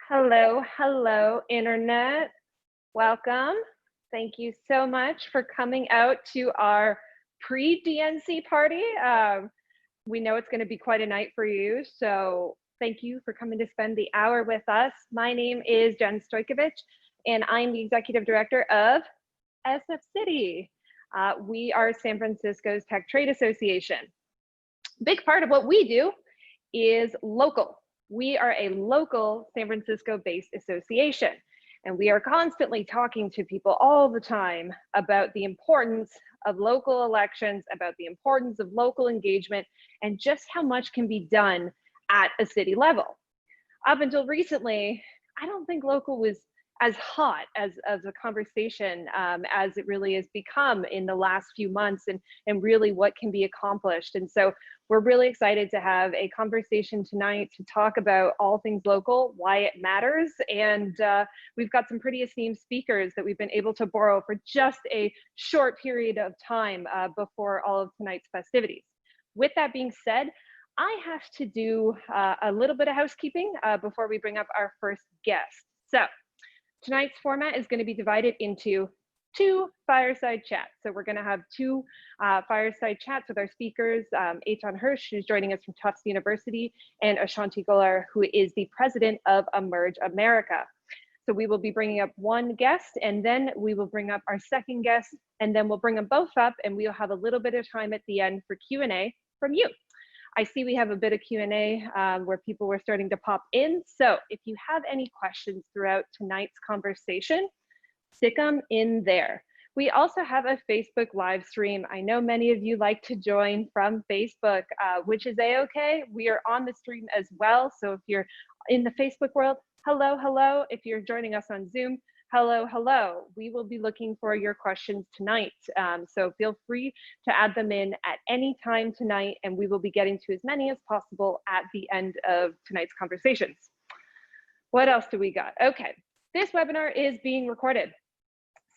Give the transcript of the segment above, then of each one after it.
Hello, hello, Internet. Welcome. Thank you so much for coming out to our pre-DNC party. We know it's going to be quite a night for you, so thank you for coming to spend the hour with us. My name is Jen Stojkovic, and I'm the Executive Director of sf.citi. We are San Francisco's Tech Trade Association. Big part of what we do is local. We are a local San Francisco-based association, and we are constantly talking to people all the time about the importance of local elections, about the importance of local engagement, and just how much can be done at a city level. Up until recently, I don't think local was as hot as a conversation as it really has become in the last few months, and really what can be accomplished. And so we're really excited to have a conversation tonight to talk about all things local, why it matters, and we've got some pretty esteemed speakers that we've been able to borrow for just a short period of time before all of tonight's festivities. With that being said, I have to do a little bit of housekeeping before we bring up our first guest. So tonight's format is going to be divided into two fireside chats. So we're going to have two fireside chats with our speakers, Eitan Hersh, who's joining us from Tufts University, and A'shanti Gholar, who is the president of Emerge America. So we will be bringing up one guest, and then we will bring up our second guest, and then we'll bring them both up, and we'll have a little bit of time at the end for Q&A from you. I see we have a bit of Q&A where people were starting to pop in. So if you have any questions throughout tonight's conversation, stick them in there. We also have a Facebook live stream. I know many of you like to join from Facebook, which is a-okay. We are on the stream as well. So if you're in the Facebook world, hello, hello. If you're joining us on Zoom, hello, hello. We will be looking for your questions tonight. So feel free to add them in at any time tonight, and we will be getting to as many as possible at the end of tonight's conversations. What else do we got? Okay, this webinar is being recorded.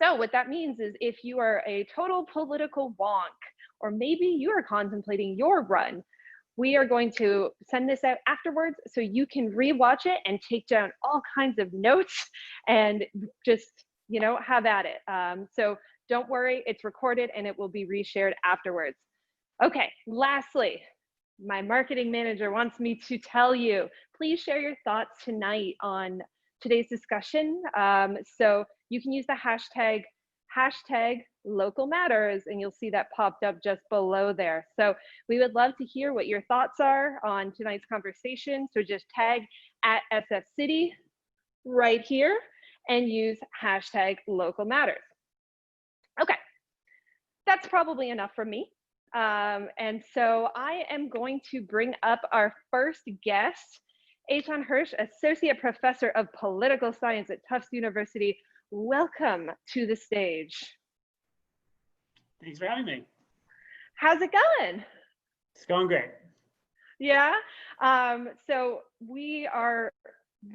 So what that means is if you are a total political wonk, or maybe you are contemplating your run, we are going to send this out afterwards so you can rewatch it and take down all kinds of notes and just, have at it. So don't worry, it's recorded and it will be reshared afterwards. Okay, lastly, my marketing manager wants me to tell you, please share your thoughts tonight on today's discussion. So you can use the hashtag local matters, and you'll see that popped up just below there. So we would love to hear what your thoughts are on tonight's conversation. So just tag at sf.citi right here and use hashtag local matters. Okay, that's probably enough from me. And so I am going to bring up our first guest, Eitan Hersh, Associate Professor of Political Science at Tufts University. Welcome to the stage. Thanks for having me. How's it going? It's going great. Yeah. So we are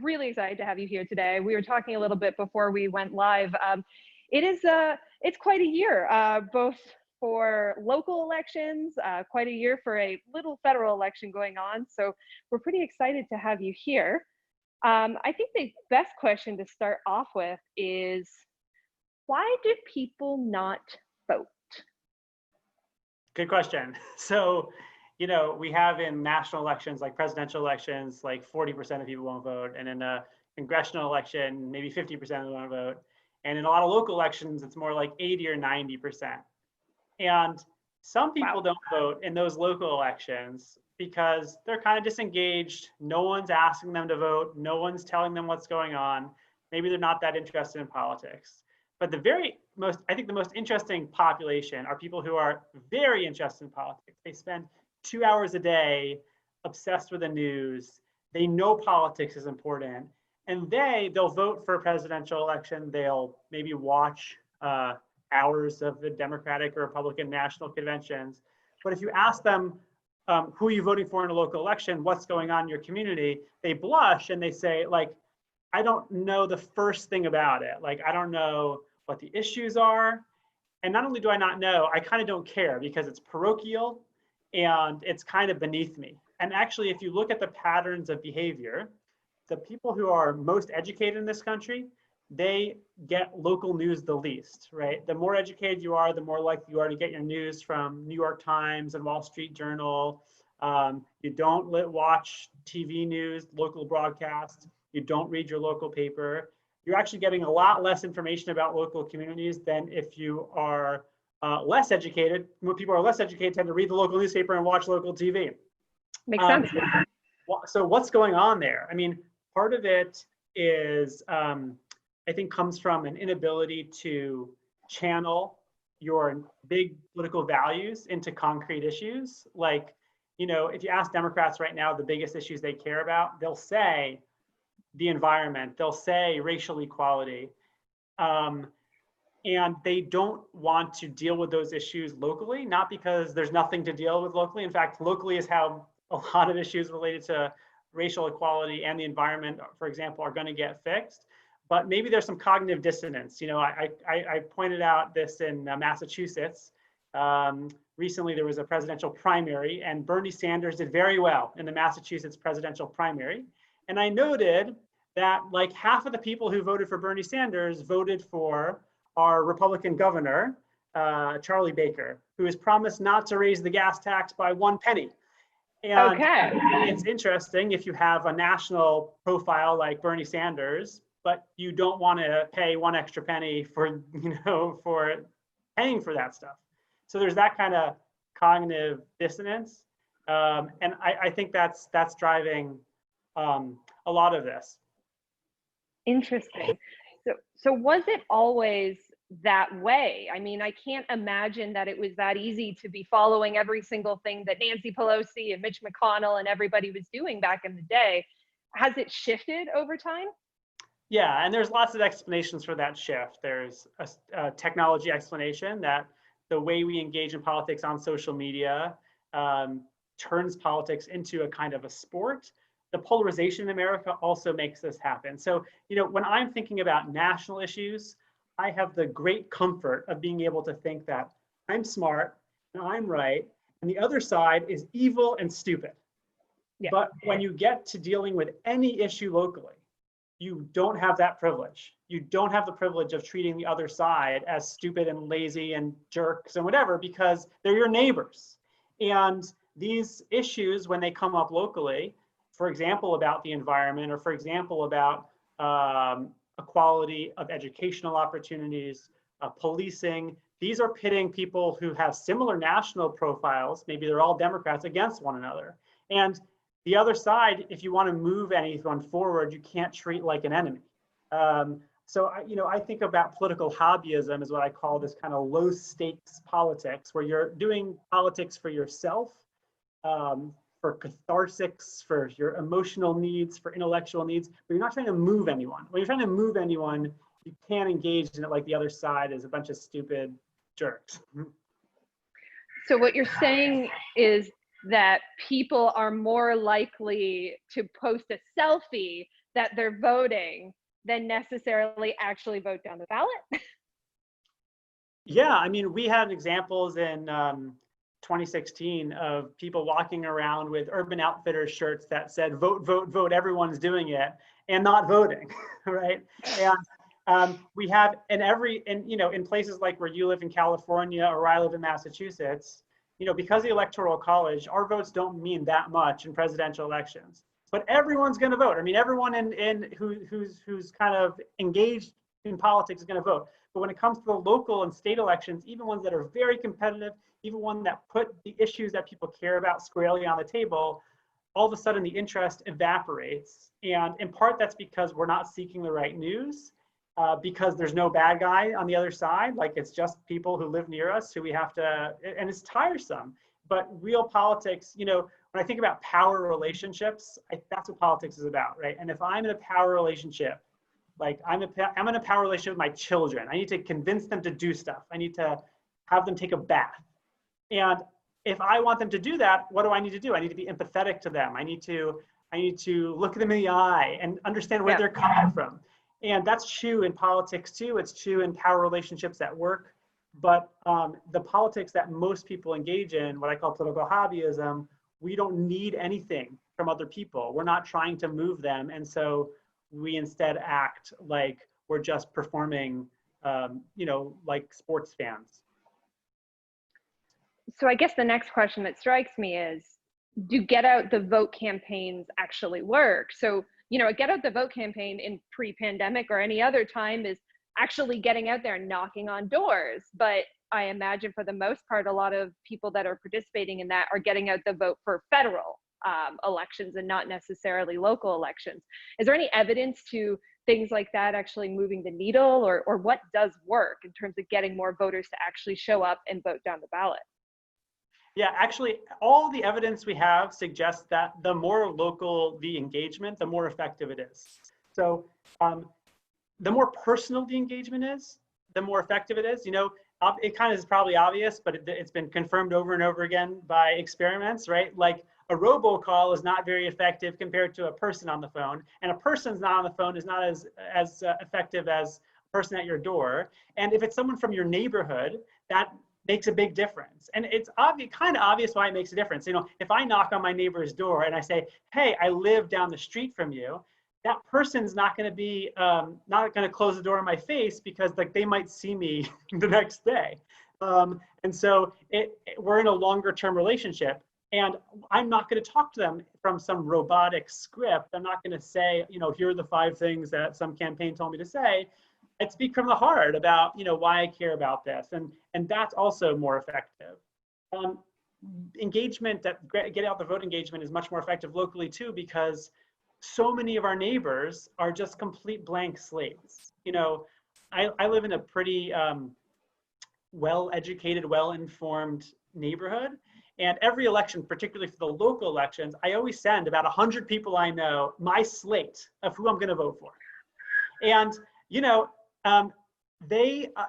really excited to have you here today. We were talking a little bit before we went live. It's quite a year, both for local elections, quite a year for a little federal election going on. So we're pretty excited to have you here. I think the best question to start off with is, why do people not vote? Good question. So, we have in national elections, like presidential elections, like 40% of people won't vote. And in a congressional election, maybe 50% of them won't vote. And in a lot of local elections, it's more like 80 or 90%. And some people don't vote in those local elections because they're kind of disengaged. No one's asking them to vote. No one's telling them what's going on. Maybe they're not that interested in politics. But I think the most interesting population are people who are very interested in politics. They spend 2 hours a day obsessed with the news. They know politics is important. And they'll vote for a presidential election. They'll maybe watch hours of the Democratic or Republican national conventions. But if you ask them, who are you voting for in a local election? What's going on in your community? They blush and they say, I don't know the first thing about it. I don't know what the issues are. And not only do I not know, I kind of don't care because it's parochial and it's kind of beneath me. And actually, if you look at the patterns of behavior, the people who are most educated in this country, they get local news the least, right? The more educated you are, the more likely you are to get your news from New York Times and Wall Street Journal. You don't watch TV news, local broadcasts. You don't read your local paper. You're actually getting a lot less information about local communities than if you are less educated. When people are less educated, tend to read the local newspaper and watch local TV. Makes sense. So what's going on there? I mean, part of it is, I think, comes from an inability to channel your big political values into concrete issues. Like, you know, if you ask Democrats right now, the biggest issues they care about, they'll say the environment, they'll say racial equality. And they don't want to deal with those issues locally, not because there's nothing to deal with locally. In fact, locally is how a lot of issues related to racial equality and the environment, for example, are going to get fixed. But maybe there's some cognitive dissonance. You know, I pointed out this in Massachusetts. Recently, there was a presidential primary, and Bernie Sanders did very well in the Massachusetts presidential primary. And I noted that like half of the people who voted for Bernie Sanders voted for our Republican governor, Charlie Baker, who has promised not to raise the gas tax by 1 penny. And Okay. It's interesting if you have a national profile like Bernie Sanders, but you don't want to pay 1 extra penny for, you know, for paying for that stuff. So there's that kind of cognitive dissonance. And I think that's driving a lot of this. Interesting. So was it always that way? I mean, I can't imagine that it was that easy to be following every single thing that Nancy Pelosi and Mitch McConnell and everybody was doing back in the day. Has it shifted over time? Yeah, and there's lots of explanations for that shift. There's a technology explanation that the way we engage in politics on social media turns politics into a kind of a sport. The polarization in America also makes this happen. So, you know, when I'm thinking about national issues, I have the great comfort of being able to think that I'm smart and I'm right, and the other side is evil and stupid. Yeah. But when you get to dealing with any issue locally, you don't have that privilege. You don't have the privilege of treating the other side as stupid and lazy and jerks and whatever, because they're your neighbors. And these issues, when they come up locally, for example, about the environment, or for example, about equality of educational opportunities, policing, these are pitting people who have similar national profiles, maybe they're all Democrats, against one another. And the other side, if you want to move anyone forward, you can't treat like an enemy. So, you know, I think about political hobbyism is what I call this kind of low stakes politics, where you're doing politics for yourself, for catharsis, for your emotional needs, for intellectual needs, but you're not trying to move anyone. When you're trying to move anyone, you can't engage in it like the other side is a bunch of stupid jerks. So what you're saying is that people are more likely to post a selfie that they're voting than necessarily actually vote down the ballot? Yeah, I mean, we had examples in 2016 of people walking around with Urban Outfitters shirts that said vote, vote, vote, everyone's doing it, and not voting, right? And we have you know, in places like where you live in California or where I live in Massachusetts, you know, because of the Electoral College, our votes don't mean that much in presidential elections. But everyone's going to vote. I mean, everyone who's kind of engaged in politics is going to vote. But when it comes to the local and state elections, even ones that are very competitive, even one that put the issues that people care about squarely on the table, all of a sudden the interest evaporates. And in part, that's because we're not seeking the right news, because there's no bad guy on the other side. Like, it's just people who live near us who we have to, and it's tiresome. But real politics, you know, when I think about power relationships, that's what politics is about, right? And if I'm in a power relationship, like I'm in a power relationship with my children, I need to convince them to do stuff. I need to have them take a bath. And if I want them to do that, what do I need to do? I need to be empathetic to them. I need to look at them in the eye and understand where they're coming from. And that's true in politics too. It's true in power relationships at work. But the politics that most people engage in, what I call political hobbyism, we don't need anything from other people. We're not trying to move them. And so we instead act like we're just performing, like sports fans. So I guess the next question that strikes me is, do get out the vote campaigns actually work? So, a get out the vote campaign in pre-pandemic or any other time is actually getting out there and knocking on doors. But I imagine for the most part, a lot of people that are participating in that are getting out the vote for federal elections and not necessarily local elections. Is there any evidence to things like that actually moving the needle, or what does work in terms of getting more voters to actually show up and vote down the ballot? Yeah, actually, all the evidence we have suggests that the more local the engagement, the more effective it is. So the more personal the engagement is, the more effective it is. It kind of is probably obvious, but it's been confirmed over and over again by experiments, right? Like a robocall is not very effective compared to a person on the phone, and a person's not on the phone is not as effective as a person at your door. And if it's someone from your neighborhood, that makes a big difference. And it's kind of obvious why it makes a difference. If I knock on my neighbor's door and I say, hey, I live down the street from you, that person's not going to be not going to close the door in my face, because they might see me the next day. And so we're in a longer term relationship, and I'm not going to talk to them from some robotic script. I'm not going to say, here are the 5 things that some campaign told me to say. I speak from the heart about, why I care about this, and that's also more effective. Engagement, get out the vote engagement, is much more effective locally too, because so many of our neighbors are just complete blank slates. I live in a pretty well-educated, well-informed neighborhood, and every election, particularly for the local elections, I always send about 100 people I know my slate of who I'm going to vote for, and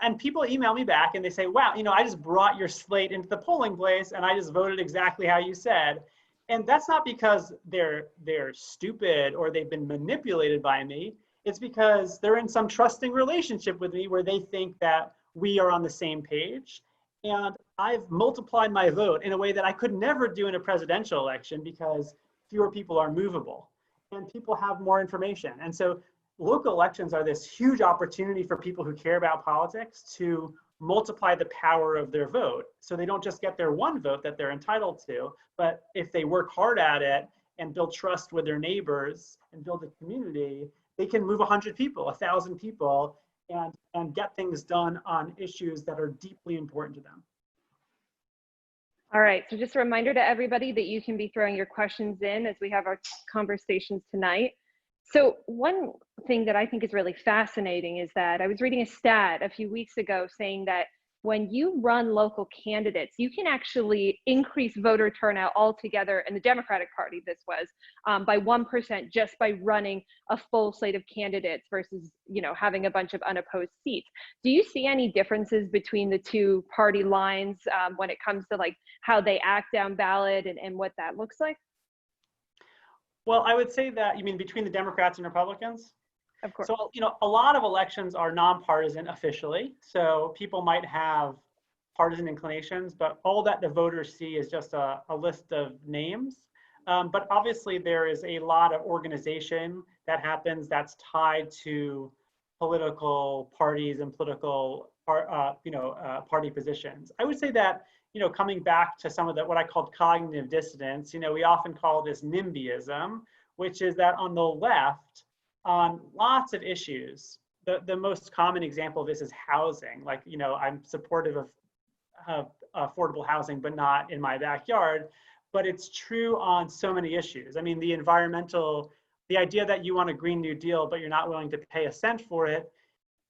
and people email me back and they say, wow, I just brought your slate into the polling place and I just voted exactly how you said. And that's not because they're stupid or they've been manipulated by me. It's because they're in some trusting relationship with me where they think that we are on the same page. And I've multiplied my vote in a way that I could never do in a presidential election, because fewer people are movable and people have more information. And so local elections are this huge opportunity for people who care about politics to multiply the power of their vote. So they don't just get their one vote that they're entitled to, but if they work hard at it and build trust with their neighbors and build a community, they can move 100 people, 1,000 people, and get things done on issues that are deeply important to them. All right, so just a reminder to everybody that you can be throwing your questions in as we have our conversations tonight. So one thing that I think is really fascinating is that I was reading a stat a few weeks ago saying that when you run local candidates, you can actually increase voter turnout altogether in the Democratic Party, this was, by 1% just by running a full slate of candidates versus, having a bunch of unopposed seats. Do you see any differences between the two party lines when it comes to how they act down ballot and what that looks like? Well, I would say that, you mean between the Democrats and Republicans? Of course. So, a lot of elections are nonpartisan officially. So people might have partisan inclinations, but all that the voters see is just a list of names. But obviously there is a lot of organization that happens that's tied to political parties and political party positions. I would say that, coming back to some of what I called cognitive dissonance, we often call this NIMBYism, which is that on the left, on lots of issues, the most common example of this is housing. I'm supportive of affordable housing, but not in my backyard. But it's true on so many issues. I mean, the idea that you want a Green New Deal, but you're not willing to pay a cent for it,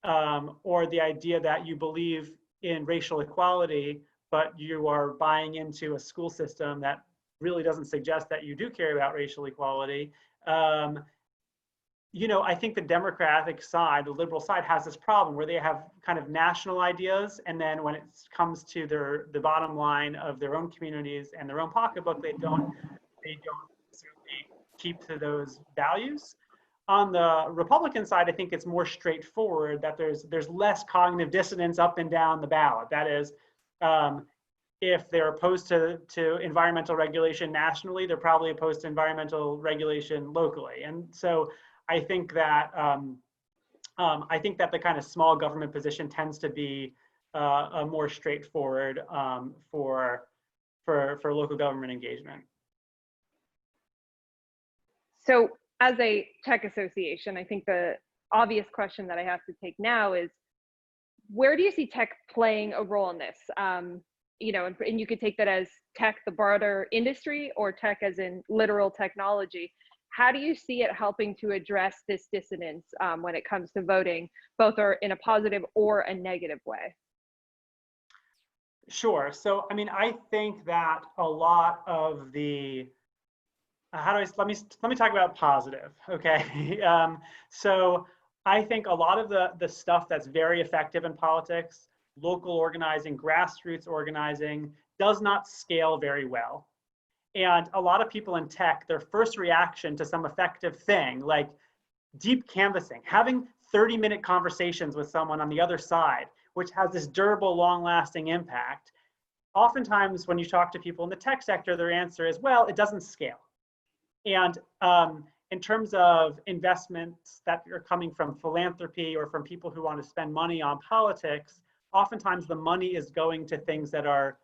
or the idea that you believe in racial equality, but you are buying into a school system that really doesn't suggest that you do care about racial equality. I think the Democratic side, the liberal side, has this problem where they have kind of national ideas, and then when it comes to the bottom line of their own communities and their own pocketbook, they don't necessarily keep to those values. On the Republican side, I think it's more straightforward that there's less cognitive dissonance up and down the ballot. That is, if they're opposed to environmental regulation nationally, they're probably opposed to environmental regulation locally. And so I think that the kind of small government position tends to be a more straightforward for local government engagement. So as a tech association, I think the obvious question that I have to take now is, where do you see tech playing a role in this? You know, and you could take that as tech, the broader industry, or tech as in literal technology. How do you see it helping to address this dissonance when it comes to voting, both are in a positive or a negative way? Sure. So, I mean, I think that a lot of the let me talk about positive. Okay. So I think a lot of the stuff that's very effective in politics, local organizing, grassroots organizing, does not scale very well. And a lot of people in tech, their first reaction to some effective thing, like deep canvassing, having 30-minute conversations with someone on the other side, which has this durable, long-lasting impact. Oftentimes, when you talk to people in the tech sector, their answer is, well, it doesn't scale. And in terms of investments that are coming from philanthropy or from people who want to spend money on politics, oftentimes the money is going to things that are,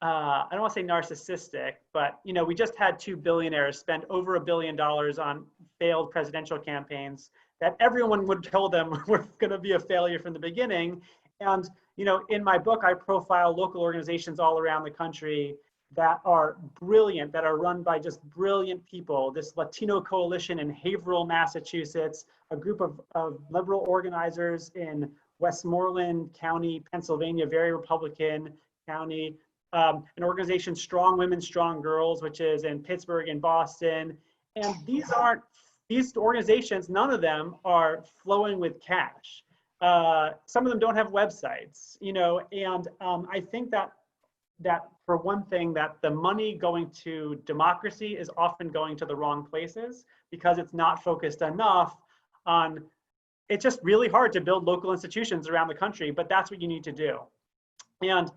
I don't want to say narcissistic, but you know, we just had 2 billionaires spend over $1 billion on failed presidential campaigns that everyone would tell them were going to be a failure from the beginning. And you know, in my book, I profile local organizations all around the country that are brilliant, that are run by just brilliant people. This Latino coalition in Haverhill, Massachusetts, a group of liberal organizers in Westmoreland County, Pennsylvania, very Republican county, an organization, Strong Women, Strong Girls, which is in Pittsburgh and Boston. And these organizations, none of them are flowing with cash. Some of them don't have websites, you know, and I think that for one thing, that the money going to democracy is often going to the wrong places because it's not focused enough on, it's just really hard to build local institutions around the country, but that's what you need to do. And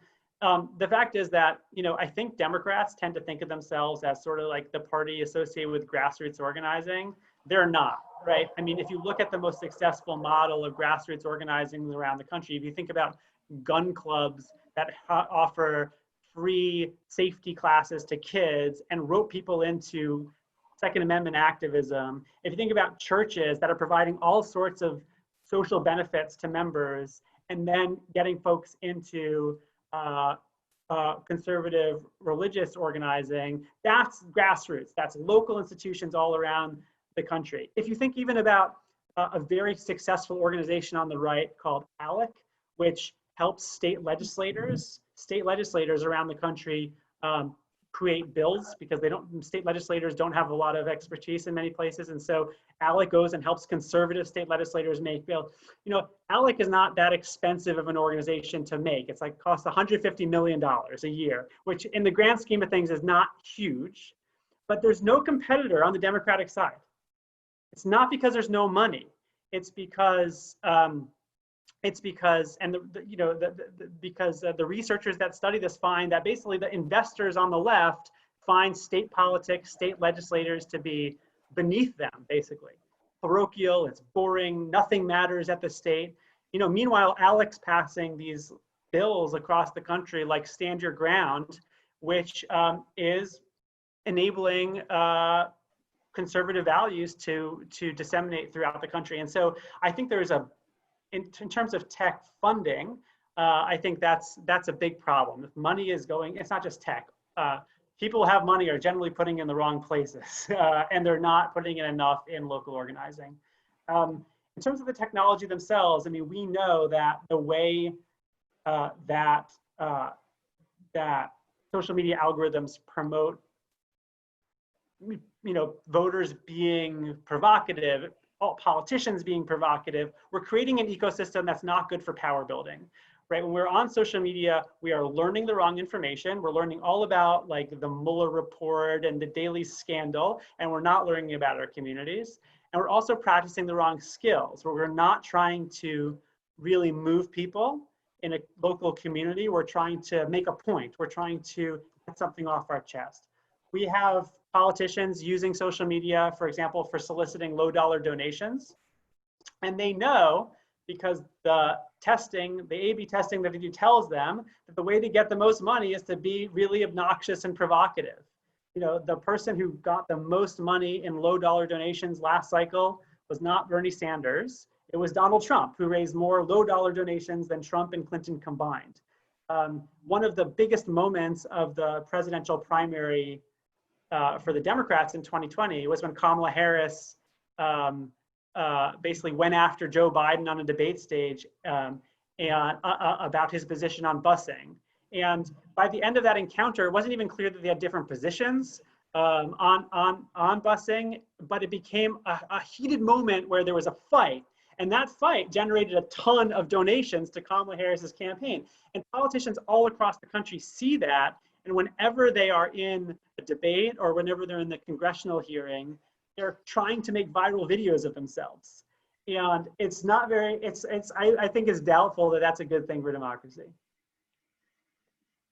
the fact is that, you know, I think Democrats tend to think of themselves as sort of like the party associated with grassroots organizing. They're not, right? I mean, if you look at the most successful model of grassroots organizing around the country, if you think about gun clubs that offer free safety classes to kids and rope people into Second Amendment activism, if you think about churches that are providing all sorts of social benefits to members and then getting folks into conservative religious organizing, that's grassroots, that's local institutions all around the country. If you think even about a very successful organization on the right called ALEC, which helps state legislators around the country create bills, because state legislators don't have a lot of expertise in many places. And so ALEC goes and helps conservative state legislators make bills. You know, ALEC is not that expensive of an organization to make. It's like costs $150 million a year, which in the grand scheme of things is not huge, but there's no competitor on the Democratic side. It's not because there's no money. It's because because the researchers that study this find that basically the investors on the left find state politics, state legislators to be beneath them, basically. Parochial, it's boring, nothing matters at the state. You know, meanwhile, ALEC's passing these bills across the country like Stand Your Ground, which is enabling conservative values to disseminate throughout the country. And so I think there's in terms of tech funding, I think that's a big problem. If money is going, it's not just tech. People who have money are generally putting in the wrong places, and they're not putting in enough in local organizing. In terms of the technology themselves, I mean, we know that the way that social media algorithms promote, you know, voters being provocative, politicians being provocative, we're creating an ecosystem that's not good for power building, right? When we're on social media, we are learning the wrong information. We're learning all about like the Mueller report and the Daily Scandal, and we're not learning about our communities. And we're also practicing the wrong skills, where we're not trying to really move people in a local community, we're trying to make a point. We're trying to get something off our chest. We have politicians using social media, for example, for soliciting low-dollar donations. And they know, because the testing, the A/B testing that they do tells them that the way to get the most money is to be really obnoxious and provocative. You know, the person who got the most money in low-dollar donations last cycle was not Bernie Sanders. It was Donald Trump, who raised more low-dollar donations than Trump and Clinton combined. One of the biggest moments of the presidential primary for the Democrats in 2020 was when Kamala Harris basically went after Joe Biden on a debate stage and about his position on busing. And by the end of that encounter, it wasn't even clear that they had different positions on busing, but it became a heated moment where there was a fight. And that fight generated a ton of donations to Kamala Harris's campaign. And politicians all across the country see that. And whenever they are in a debate or whenever they're in the congressional hearing, they're trying to make viral videos of themselves. And it's not very, I think it's doubtful that that's a good thing for democracy.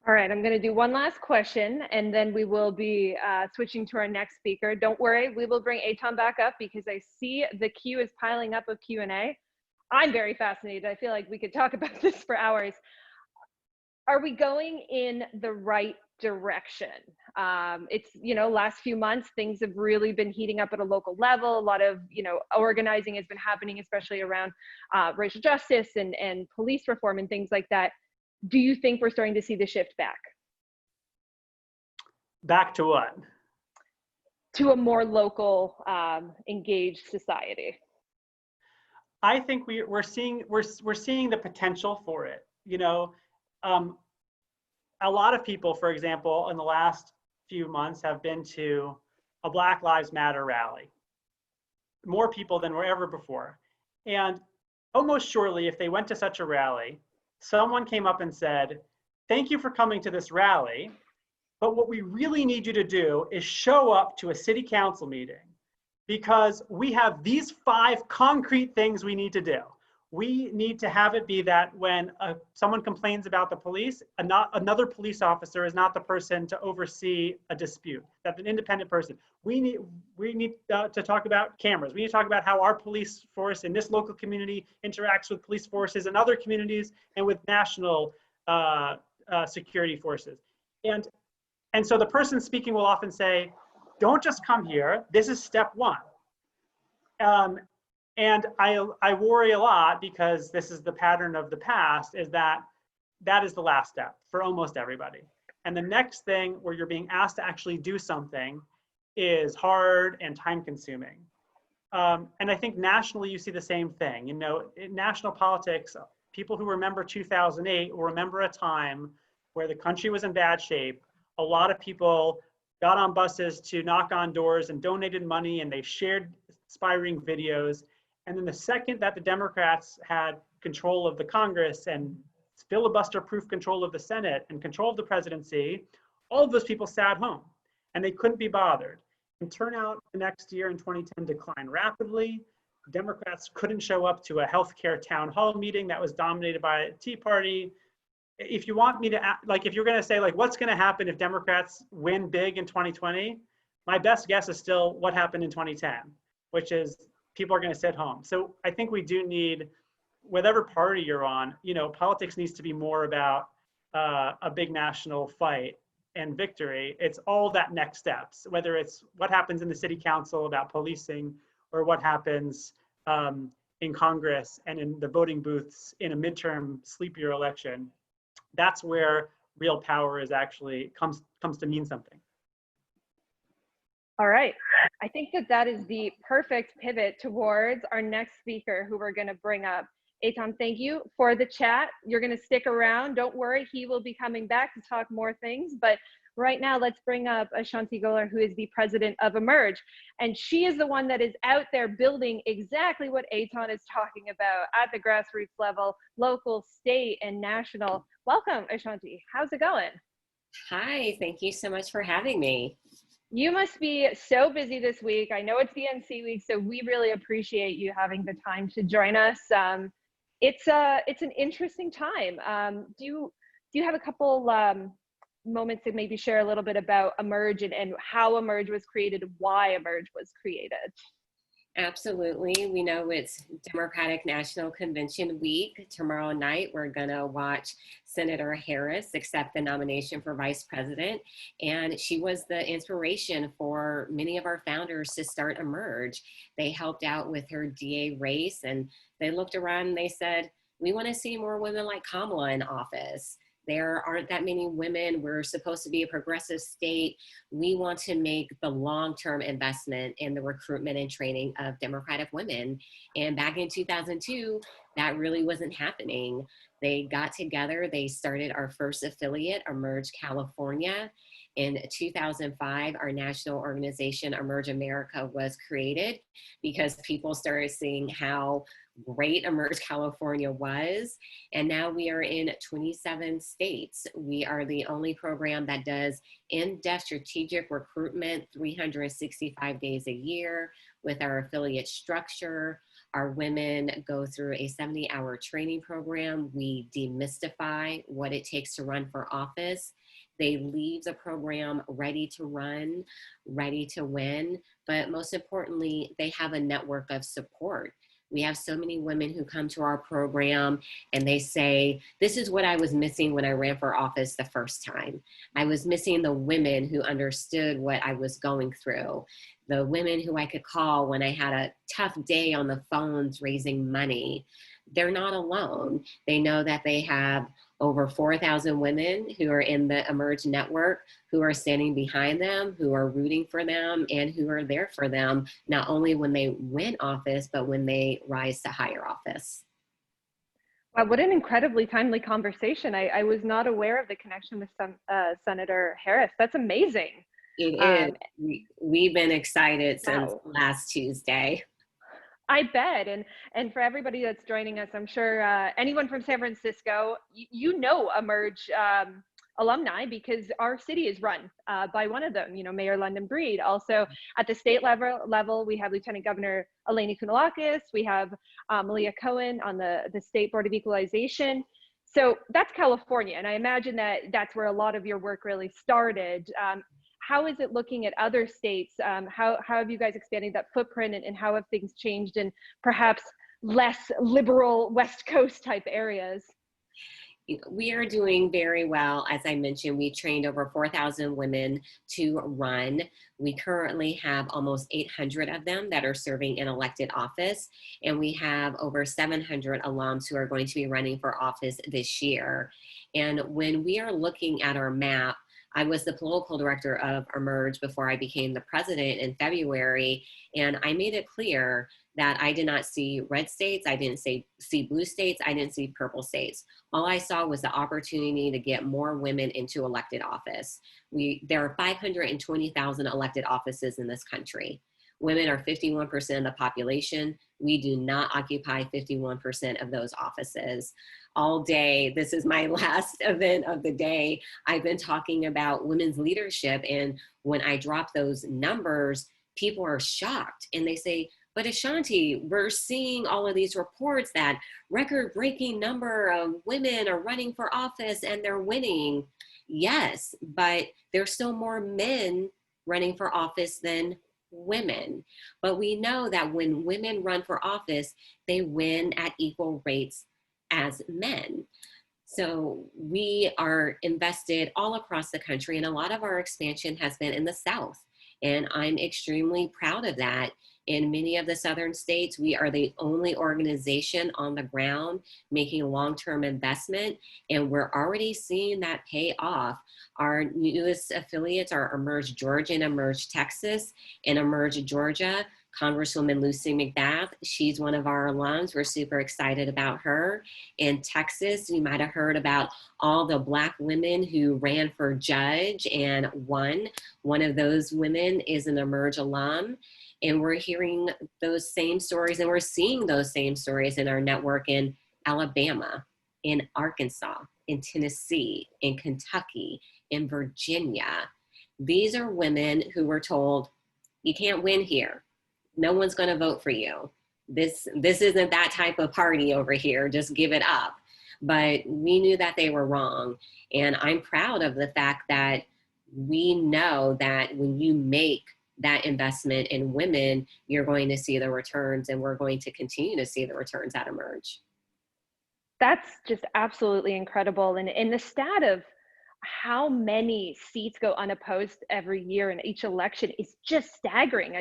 All right, I'm going to do one last question, and then we will be switching to our next speaker. Don't worry, we will bring Eitan back up because I see the queue is piling up of Q&A. I'm very fascinated. I feel like we could talk about this for hours. Are we going in the right direction? It's, you know, last few months, things have really been heating up at a local level. A lot of, you know, organizing has been happening, especially around racial justice and police reform and things like that. Do you think we're starting to see the shift back? Back to what? To a more local, engaged society. I think we're seeing the potential for it. You know, a lot of people, for example, in the last few months have been to a Black Lives Matter rally. More people than were ever before. And almost surely, if they went to such a rally, someone came up and said, "Thank you for coming to this rally, but what we really need you to do is show up to a city council meeting because we have these 5 concrete things we need to do. We need to have it be that when someone complains about the police, another police officer is not the person to oversee a dispute. That's an independent person. We need to talk about cameras. We need to talk about how our police force in this local community interacts with police forces in other communities and with national security forces." And so the person speaking will often say, "Don't just come here. This is step 1. And I worry a lot because this is the pattern of the past, is that is the last step for almost everybody. And the next thing where you're being asked to actually do something is hard and time consuming. And I think nationally you see the same thing. You know, in national politics, people who remember 2008 will remember a time where the country was in bad shape. A lot of people got on buses to knock on doors and donated money, and they shared inspiring videos. And then the second that the Democrats had control of the Congress and filibuster-proof control of the Senate and control of the presidency, all of those people sat home and they couldn't be bothered. And turnout the next year in 2010 declined rapidly. Democrats couldn't show up to a healthcare town hall meeting that was dominated by a Tea Party. If you want me to, like, if you're going to say, like, what's going to happen if Democrats win big in 2020, my best guess is still what happened in 2010, which is people are going to sit home. So I think we do need, whatever party you're on, you know, politics needs to be more about a big national fight and victory. It's all that next steps, whether it's what happens in the city council about policing or what happens in Congress and in the voting booths in a midterm sleepier election. That's where real power is actually comes to mean something. All right. I think that is the perfect pivot towards our next speaker who we're going to bring up. Eitan, thank you for the chat. You're going to stick around. Don't worry. He will be coming back to talk more things. But right now, let's bring up A'shanti Gholar, who is the president of Emerge. And she is the one that is out there building exactly what Eitan is talking about at the grassroots level, local, state, and national. Welcome, A'shanti. How's it going? Hi, thank you so much for having me. You must be so busy this week. I know it's DNC week, so we really appreciate you having the time to join us. it's an interesting time. Do you have a couple moments to maybe share a little bit about Emerge and how Emerge was created, why Emerge was created? Absolutely. We know it's Democratic National Convention week. Tomorrow night, we're going to watch Senator Harris accept the nomination for vice president. And she was the inspiration for many of our founders to start Emerge. They helped out with her DA race, and they looked around and they said, we want to see more women like Kamala in office. There aren't that many women. We're supposed to be a progressive state. We want to make the long-term investment in the recruitment and training of Democratic women. And back in 2002, that really wasn't happening. They got together, they started our first affiliate, Emerge California. In 2005, our national organization, Emerge America, was created because people started seeing how great Emerge California was. And now we are in 27 states. We are the only program that does in-depth strategic recruitment 365 days a year with our affiliate structure. Our women go through a 70-hour training program. We demystify what it takes to run for office. They leave the program ready to run, ready to win, but most importantly, they have a network of support. We have so many women who come to our program and they say, this is what I was missing when I ran for office the first time. I was missing the women who understood what I was going through, the women who I could call when I had a tough day on the phones raising money. They're not alone. They know that they have over 4,000 women who are in the Emerge network, who are standing behind them, who are rooting for them, and who are there for them, not only when they win office, but when they rise to higher office. Wow, what an incredibly timely conversation. I was not aware of the connection with Senator Harris. That's amazing. It is. We've been excited since last Tuesday. I bet. And for everybody that's joining us, I'm sure anyone from San Francisco, you know Emerge alumni because our city is run by one of them, Mayor London Breed. Also at the state level, we have Lieutenant Governor Eleni Kounalakis. We have Malia Cohen on the State Board of Equalization. So that's California. And I imagine that that's where a lot of your work really started. How is it looking at other states? How have you guys expanded that footprint and how have things changed in perhaps less liberal West Coast type areas? We are doing very well. As I mentioned, we trained over 4,000 women to run. We currently have almost 800 of them that are serving in elected office, and we have over 700 alums who are going to be running for office this year. And when we are looking at our map, I was the political director of Emerge before I became the president in February, and I made it clear that I did not see red states, I didn't see blue states, I didn't see purple states. All I saw was the opportunity to get more women into elected office. There are 520,000 elected offices in this country. Women are 51% of the population. We do not occupy 51% of those offices. All day, this is my last event of the day, I've been talking about women's leadership, and when I drop those numbers, people are shocked and they say, but A'shanti, we're seeing all of these reports that record-breaking number of women are running for office and they're winning. Yes, but there's still more men running for office than women. But we know that when women run for office, they win at equal rates as men. So we are invested all across the country, and a lot of our expansion has been in the South. And I'm extremely proud of that. In many of the southern states, we are the only organization on the ground making long-term investment, and we're already seeing that pay off. Our newest affiliates are Emerge Georgia and Emerge Texas. In Emerge Georgia, Congresswoman Lucy McBath, she's one of our alums. We're super excited about her. In Texas, you might have heard about all the Black women who ran for judge and won. One of those women is an Emerge alum. And we're hearing those same stories and we're seeing those same stories in our network in Alabama, in Arkansas, in Tennessee, in Kentucky, in Virginia. These are women who were told, you can't win here. No one's going to vote for you. this isn't that type of party over here, just give it up. But we knew that they were wrong. And I'm proud of the fact that we know that when you make that investment in women, you're going to see the returns, and we're going to continue to see the returns at Emerge. That's just absolutely incredible. And the stat of how many seats go unopposed every year in each election is just staggering.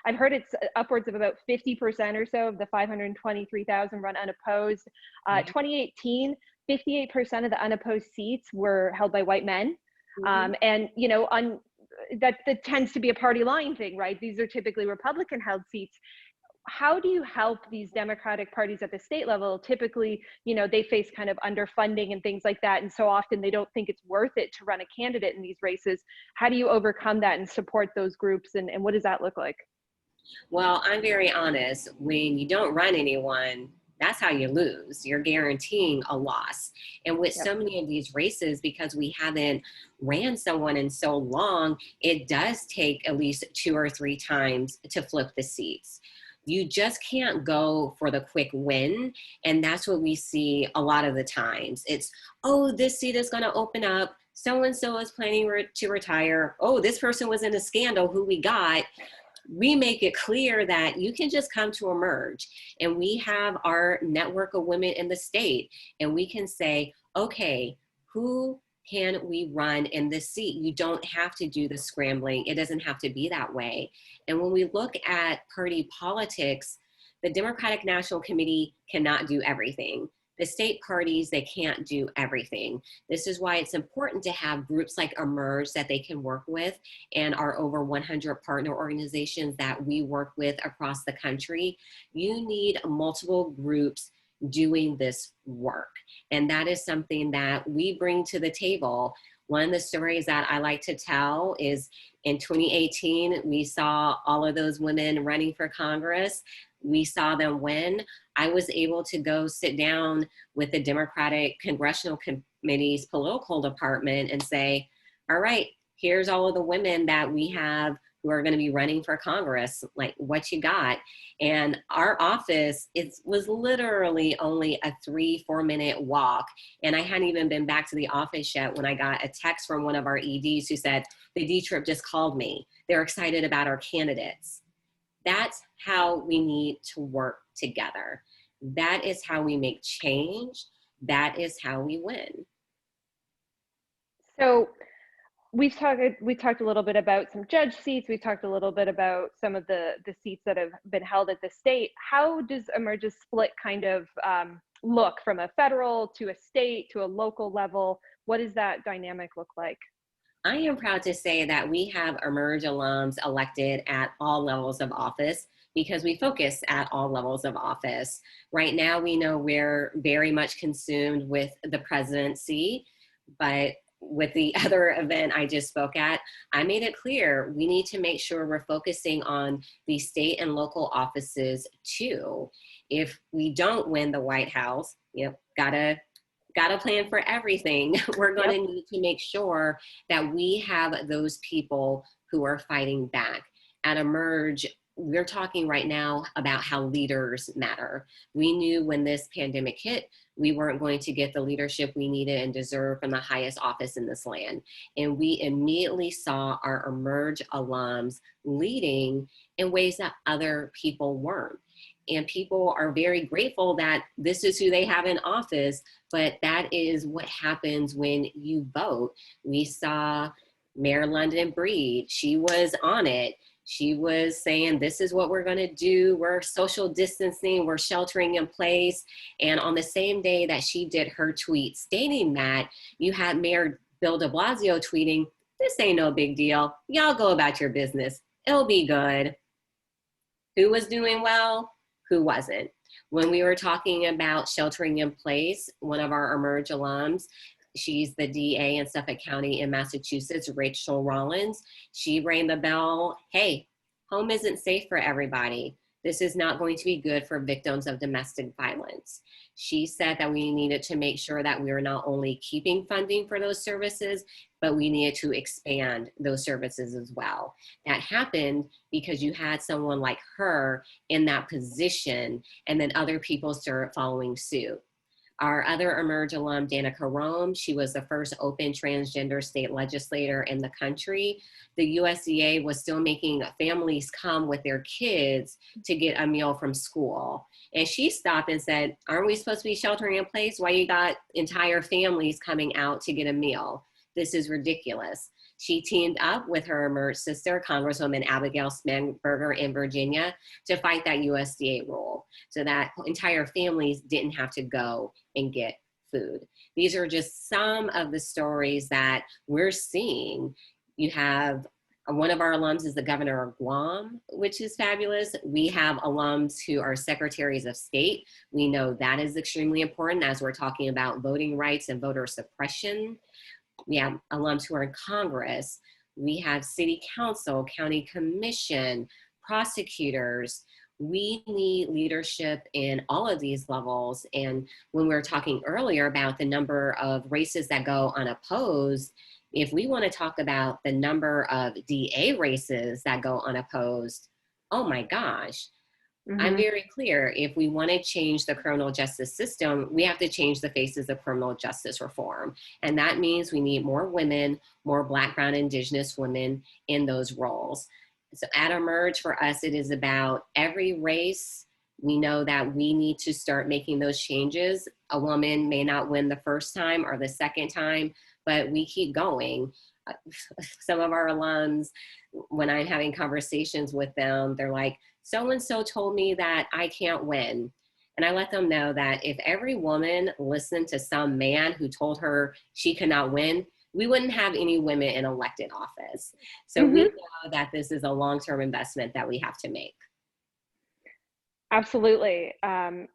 I've heard it's upwards of about 50% or so of the 523,000 run unopposed. 2018, 58% of the unopposed seats were held by white men. And that tends to be a party line thing, right? These are typically Republican held seats. How do you help these Democratic parties at the state level? Typically, they face kind of underfunding and things like that. And so often they don't think it's worth it to run a candidate in these races. How do you overcome that and support those groups? And what does that look like? Well, I'm very honest. When you don't run anyone, that's how you lose. You're guaranteeing a loss. And with so many of these races, because we haven't ran someone in so long, it does take at least 2 or 3 times to flip the seats. You just can't go for the quick win. And that's what we see a lot of the times. It's, oh, this seat is going to open up. So-and-so is planning to retire. Oh, this person was in a scandal, who we got. We make it clear that you can just come to Emerge, and we have our network of women in the state, and we can say, okay, who can we run in this seat? You don't have to do the scrambling. It doesn't have to be that way. And when we look at party politics, the Democratic National Committee cannot do everything. The state parties, they can't do everything. This is why it's important to have groups like Emerge that they can work with, and our over 100 partner organizations that we work with across the country. You need multiple groups doing this work. And that is something that we bring to the table. One of the stories that I like to tell is in 2018, we saw all of those women running for Congress. We saw them win. I was able to go sit down with the Democratic Congressional Committee's political department and say, all right, here's all of the women that we have who are going to be running for Congress, like what you got. And our office, it was literally only a 3-4 minute walk. And I hadn't even been back to the office yet when I got a text from one of our EDs who said, the D-Trip just called me. They're excited about our candidates. That's how we need to work together. That is how we make change. That is how we win. So we talked a little bit about some judge seats. We talked a little bit about some of the seats that have been held at the state. How does Emerge's split kind of look from a federal to a state to a local level? What does that dynamic look like? I am proud to say that we have Emerge alums elected at all levels of office because we focus at all levels of office. Right now, we know we're very much consumed with the presidency, but with the other event I just spoke at, I made it clear we need to make sure we're focusing on the state and local offices too. If we don't win the White House, gotta plan for everything. We're going to need to make sure that we have those people who are fighting back. At Emerge, we're talking right now about how leaders matter. We knew when this pandemic hit, we weren't going to get the leadership we needed and deserve from the highest office in this land. And we immediately saw our Emerge alums leading in ways that other people weren't. And people are very grateful that this is who they have in office, but that is what happens when you vote. We saw Mayor London Breed, she was on it. She was saying, this is what we're going to do. We're social distancing, we're sheltering in place. And on the same day that she did her tweet stating that, you had Mayor Bill de Blasio tweeting, this ain't no big deal. Y'all go about your business. It'll be good. Who was doing well? Who wasn't? When we were talking about sheltering in place, one of our Emerge alums, she's the DA in Suffolk County in Massachusetts, Rachel Rollins. She rang the bell. Hey, home isn't safe for everybody. This is not going to be good for victims of domestic violence. She said that we needed to make sure that we were not only keeping funding for those services, but we needed to expand those services as well. That happened because you had someone like her in that position, and then other people started following suit. Our other Emerge alum, Danica Rome, she was the first open transgender state legislator in the country. The USDA was still making families come with their kids to get a meal from school. And she stopped and said, aren't we supposed to be sheltering in place? Why you got entire families coming out to get a meal? This is ridiculous. She teamed up with her Emerge sister, Congresswoman Abigail Spanberger in Virginia, to fight that USDA rule so that entire families didn't have to go and get food. These are just some of the stories that we're seeing. You have one of our alums is the governor of Guam, which is fabulous. We have alums who are secretaries of state. We know that is extremely important as we're talking about voting rights and voter suppression. We have alums who are in Congress. We have city council, county commission, prosecutors. We need leadership in all of these levels. And when we were talking earlier about the number of races that go unopposed, if we want to talk about the number of DA races that go unopposed, oh my gosh. I'm very clear. If we want to change the criminal justice system, we have to change the faces of criminal justice reform. And that means we need more women, more Black, Brown, Indigenous women in those roles. So at Emerge, for us, it is about every race. We know that we need to start making those changes. A woman may not win the first time or the second time, but we keep going. Some of our alums, when I'm having conversations with them, they're like, so-and-so told me that I can't win. And I let them know that if every woman listened to some man who told her she could not win, we wouldn't have any women in elected office. So we know that this is a long-term investment that we have to make. Absolutely. I'm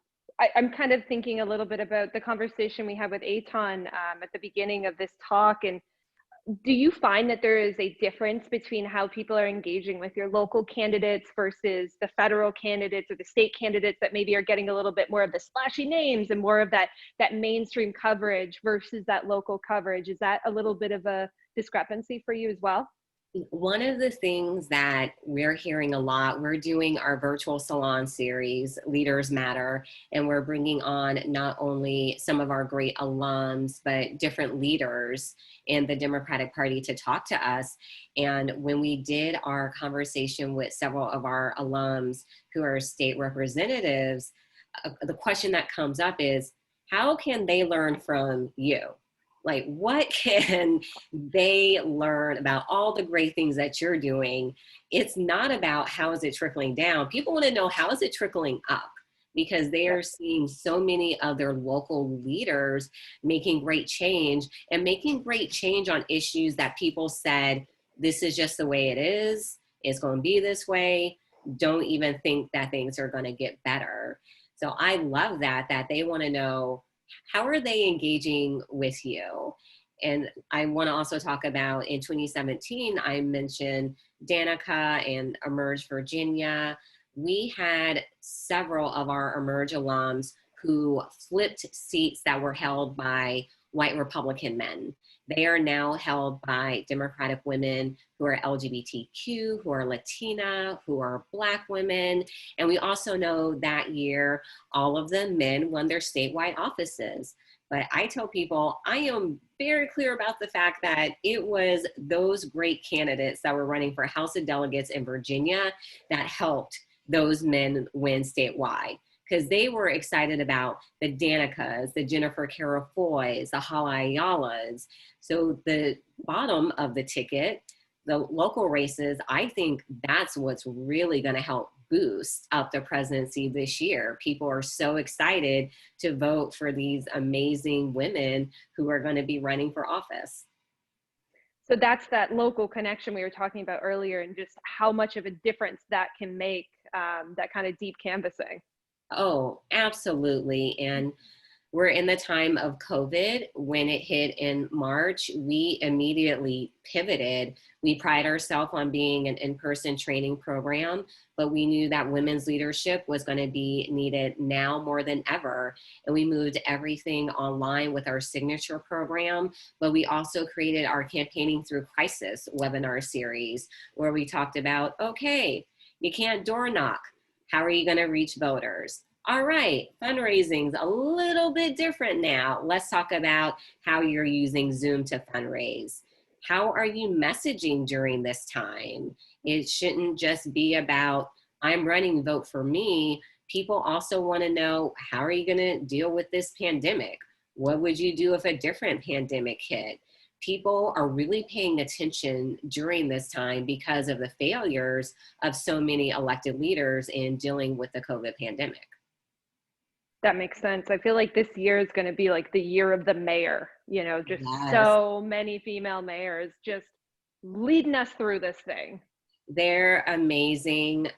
kind of thinking a little bit about the conversation we had with Eitan at the beginning of this talk. And do you find that there is a difference between how people are engaging with your local candidates versus the federal candidates or the state candidates that maybe are getting a little bit more of the splashy names and more of that mainstream coverage versus that local coverage? Is that a little bit of a discrepancy for you as well? One of the things that we're hearing a lot, we're doing our virtual salon series, Leaders Matter, and we're bringing on not only some of our great alums, but different leaders in the Democratic Party to talk to us. And when we did our conversation with several of our alums who are state representatives, the question that comes up is, how can they learn from you? Like, what can they learn about all the great things that you're doing? It's not about how is it trickling down. People want to know, how is it trickling up? Because they are seeing so many other local leaders making great change and making great change on issues that people said, this is just the way it is. It's going to be this way. Don't even think that things are going to get better. So I love that they want to know, how are they engaging with you? And I want to also talk about, in 2017, I mentioned Danica and Emerge Virginia. We had several of our Emerge alums who flipped seats that were held by white Republican men. They are now held by Democratic women who are LGBTQ, who are Latina, who are Black women. And we also know that year, all of the men won their statewide offices. But I tell people, I am very clear about the fact that it was those great candidates that were running for House of Delegates in Virginia that helped those men win statewide, because they were excited about the Danicas, the Jennifer Carafoys, the Hala Ayalas. So the bottom of the ticket, the local races, I think that's what's really going to help boost up the presidency this year. People are so excited to vote for these amazing women who are going to be running for office. So that's that local connection we were talking about earlier, and just how much of a difference that can make, that kind of deep canvassing. Oh, absolutely. And We're in the time of COVID. When it hit in March, we immediately pivoted. We pride ourselves on being an in-person training program, but we knew that women's leadership was going to be needed now more than ever. And we moved everything online with our signature program, but we also created our Campaigning Through Crisis webinar series, where we talked about, okay, you can't door knock. How are you going to reach voters? All right, fundraising's a little bit different now. Let's talk about how you're using Zoom to fundraise. How are you messaging during this time? It shouldn't just be about, I'm running, vote for me. People also want to know, how are you going to deal with this pandemic? What would you do if a different pandemic hit? People are really paying attention during this time because of the failures of so many elected leaders in dealing with the COVID pandemic. That makes sense. I feel like this year is going to be like the year of the mayor, you know, just Yes. so many female mayors just leading us through this thing. They're amazing.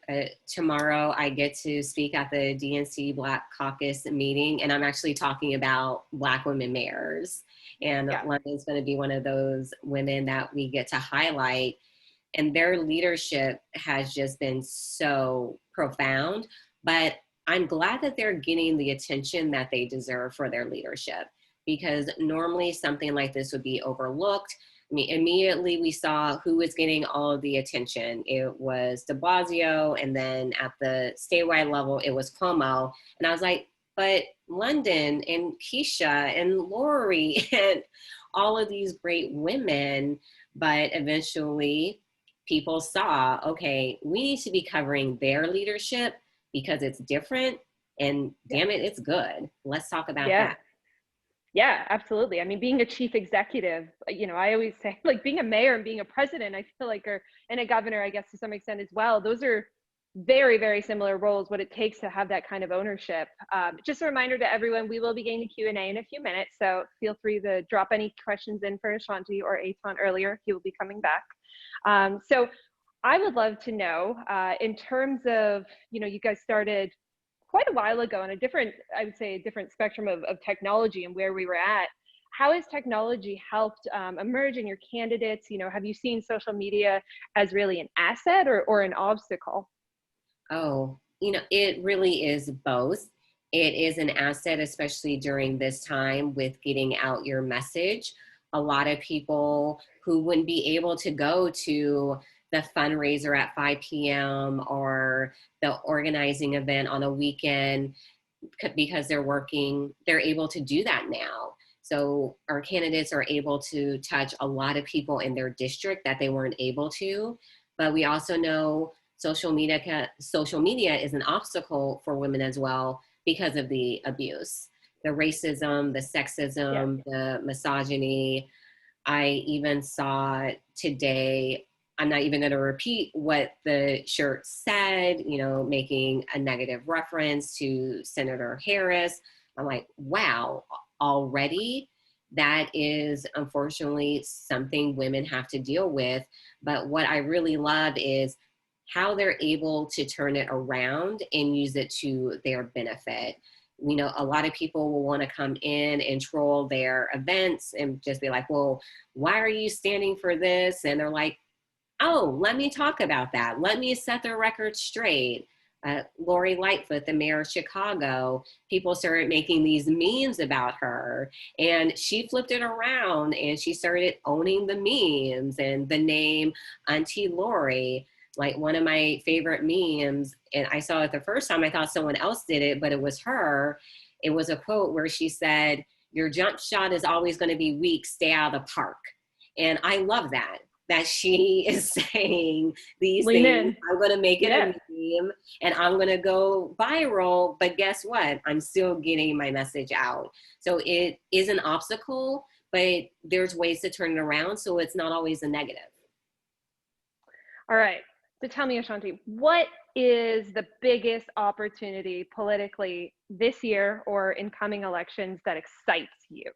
Tomorrow I get to speak at the DNC Black Caucus meeting, and I'm actually talking about Black women mayors. And Yeah. London's going to be one of those women that we get to highlight. And their leadership has just been so profound. But I'm glad that they're getting the attention that they deserve for their leadership, because normally something like this would be overlooked. I mean, immediately we saw who was getting all of the attention. It was de Blasio, and then at the statewide level, it was Cuomo. And I was like, but London and Keisha and Lori and all of these great women. But eventually people saw, okay, we need to be covering their leadership because it's different, and damn it, it's good. Let's talk about that. Yeah, absolutely. I mean, being a chief executive, you know, I always say, like, being a mayor and being a president, I feel like, and a governor, I guess, to some extent as well, those are very, very similar roles, what it takes to have that kind of ownership. Just a reminder to everyone, we will be getting to Q&A in a few minutes, so feel free to drop any questions in for A'shanti or Eitan earlier. He will be coming back. So I would love to know, in terms of, you know, you guys started quite a while ago on a different, I would say, a different spectrum of technology and where we were at. How has technology helped emerge in your candidates? You know, have you seen social media as really an asset or an obstacle? Oh, you know, it really is both. It is an asset, especially during this time with getting out your message. A lot of people who wouldn't be able to go to the fundraiser at 5 p.m. or the organizing event on a weekend because they're working, they're able to do that now. So our candidates are able to touch a lot of people in their district that they weren't able to. But we also know social media is an obstacle for women as well because of the abuse, the racism, the sexism, the misogyny. I even saw today, I'm not even going to repeat what the shirt said, you know, making a negative reference to Senator Harris. I'm like, wow, already? That is unfortunately something women have to deal with. But what I really love is how they're able to turn it around and use it to their benefit. You know, a lot of people will want to come in and troll their events and just be like, well, why are you standing for this? And they're like, oh, let me talk about that. Let me set the record straight. Lori Lightfoot, the mayor of Chicago, people started making these memes about her, and she flipped it around and she started owning the memes and the name Auntie Lori. Like, one of my favorite memes, and I saw it the first time, I thought someone else did it, but it was her. It was a quote where she said, your jump shot is always going to be weak, stay out of the park. And I love that she is saying these Lean things. in. I'm going to make it a meme and I'm going to go viral, but guess what? I'm still getting my message out. So it is an obstacle, but there's ways to turn it around, so it's not always a negative. All right. So tell me, A'shanti, what is the biggest opportunity politically this year or in coming elections that excites you?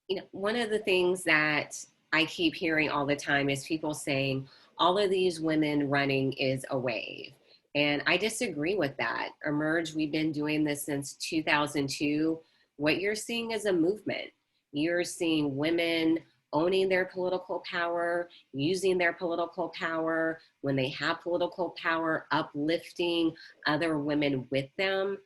You know, one of the things that I keep hearing all the time is people saying all of these women running is a wave. And I disagree with that. Emerge, we've been doing this since 2002. What you're seeing is a movement. You're seeing women owning their political power, using their political power, when they have political power, uplifting other women with them.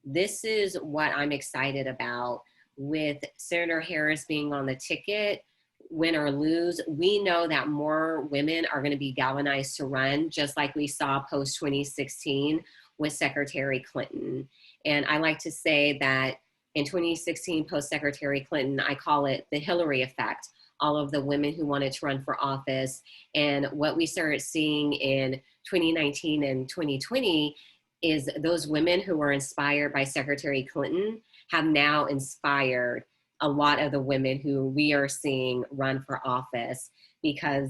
This is what I'm excited about. With Senator Harris being on the ticket, win or lose, we know that more women are going to be galvanized to run, just like we saw post 2016 with Secretary Clinton. And I like to say that in 2016, post Secretary Clinton, I call it the Hillary effect. All of the women who wanted to run for office. And what we started seeing in 2019 and 2020 is those women who were inspired by Secretary Clinton have now inspired a lot of the women who we are seeing run for office, because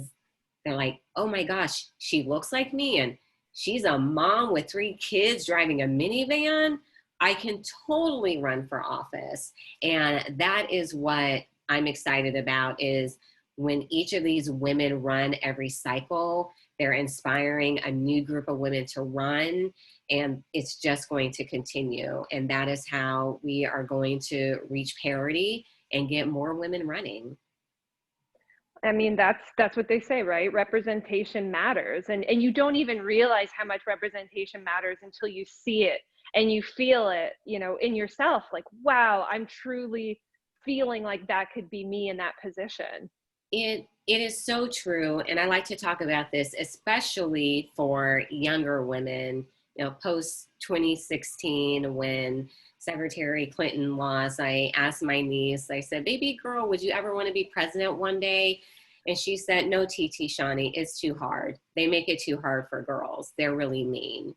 they're like, oh my gosh, she looks like me and she's a mom with 3 kids driving a minivan. I can totally run for office. And that is what I'm excited about, is when each of these women run every cycle, they're inspiring a new group of women to run, and it's just going to continue. And that is how we are going to reach parity and get more women running. I mean, that's what they say, right? Representation matters. And you don't even realize how much representation matters until you see it and you feel it, you know, in yourself. Like, wow, I'm truly feeling like that could be me in that position. It is so true. And I like to talk about this, especially for younger women, you know, post 2016, when Secretary Clinton lost. I asked my niece, I said, baby girl, would you ever want to be president one day? And she said, no, TT Shawnee, it's too hard. They make it too hard for girls. They're really mean.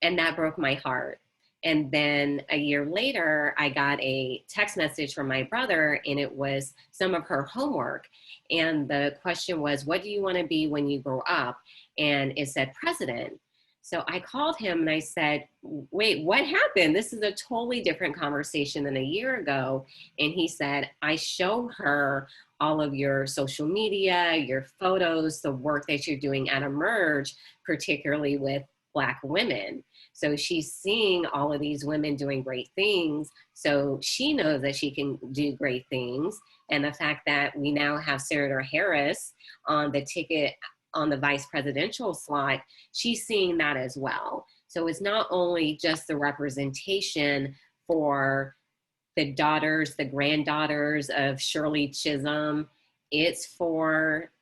And that broke my heart. And then a year later, I got a text message from my brother, and it was some of her homework. And the question was, what do you want to be when you grow up? And it said president. So I called him and I said, wait, what happened? This is a totally different conversation than a year ago. And he said, I show her all of your social media, your photos, the work that you're doing at Emerge, particularly with Black women. So she's seeing all of these women doing great things. So she knows that she can do great things. And the fact that we now have Senator Harris on the ticket on the vice presidential slot, she's seeing that as well. So it's not only just the representation for the daughters, the granddaughters of Shirley Chisholm, it's for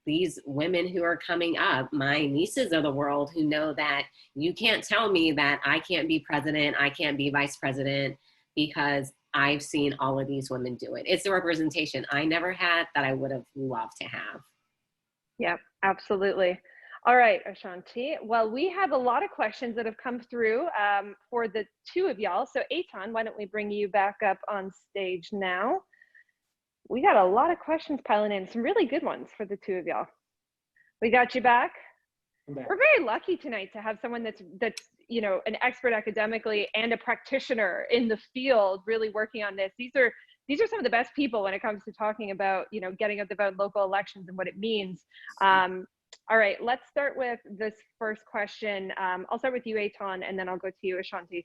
these women who are coming up, my nieces of the world, who know that you can't tell me that I can't be president, I can't be vice president, because I've seen all of these women do it. It's the representation I never had that I would have loved to have. Yep, absolutely. All right, A'shanti. Well, we have a lot of questions that have come through for the two of y'all. So Eitan, why don't we bring you back up on stage now? We got a lot of questions piling in, some really good ones for the two of y'all. We got you back. We're very lucky tonight to have someone that's you know, an expert academically and a practitioner in the field, really working on this. These are some of the best people when it comes to talking about, you know, getting out the vote in local elections and what it means. All right, let's start with this first question. I'll start with you, Eitan, and then I'll go to you, A'shanti.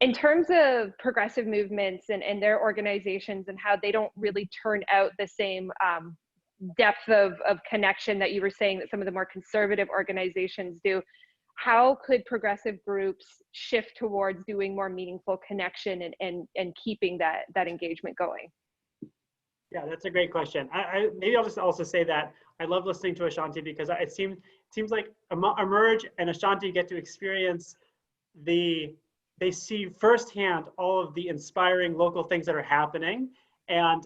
In terms of progressive movements and their organizations and how they don't really turn out the same depth of connection that you were saying that some of the more conservative organizations do, how could progressive groups shift towards doing more meaningful connection and keeping that engagement going? Yeah, that's a great question. Maybe I'll just also say that I love listening to A'shanti, because it seems like Emerge and A'shanti get to experience they see firsthand all of the inspiring local things that are happening, and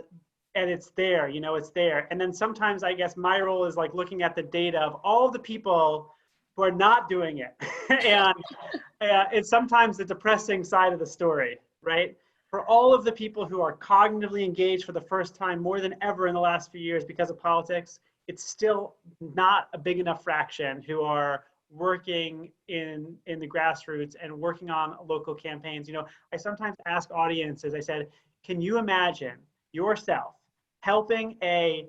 it's there, you know, it's there. And then sometimes I guess my role is like looking at the data of all of the people who are not doing it. And it's sometimes the depressing side of the story, right? For all of the people who are cognitively engaged for the first time more than ever in the last few years because of politics, it's still not a big enough fraction who are working in the grassroots and working on local campaigns. You know, I sometimes ask audiences, I said, can you imagine yourself helping a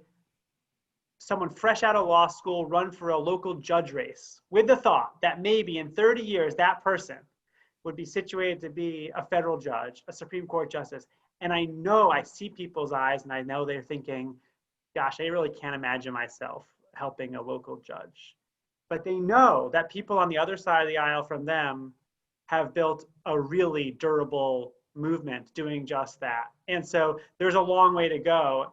someone fresh out of law school run for a local judge race with the thought that maybe in 30 years that person would be situated to be a federal judge, a Supreme Court justice. And I know, I see people's eyes and I know they're thinking, gosh, I really can't imagine myself helping a local judge. But they know that people on the other side of the aisle from them have built a really durable movement doing just that. And so there's a long way to go.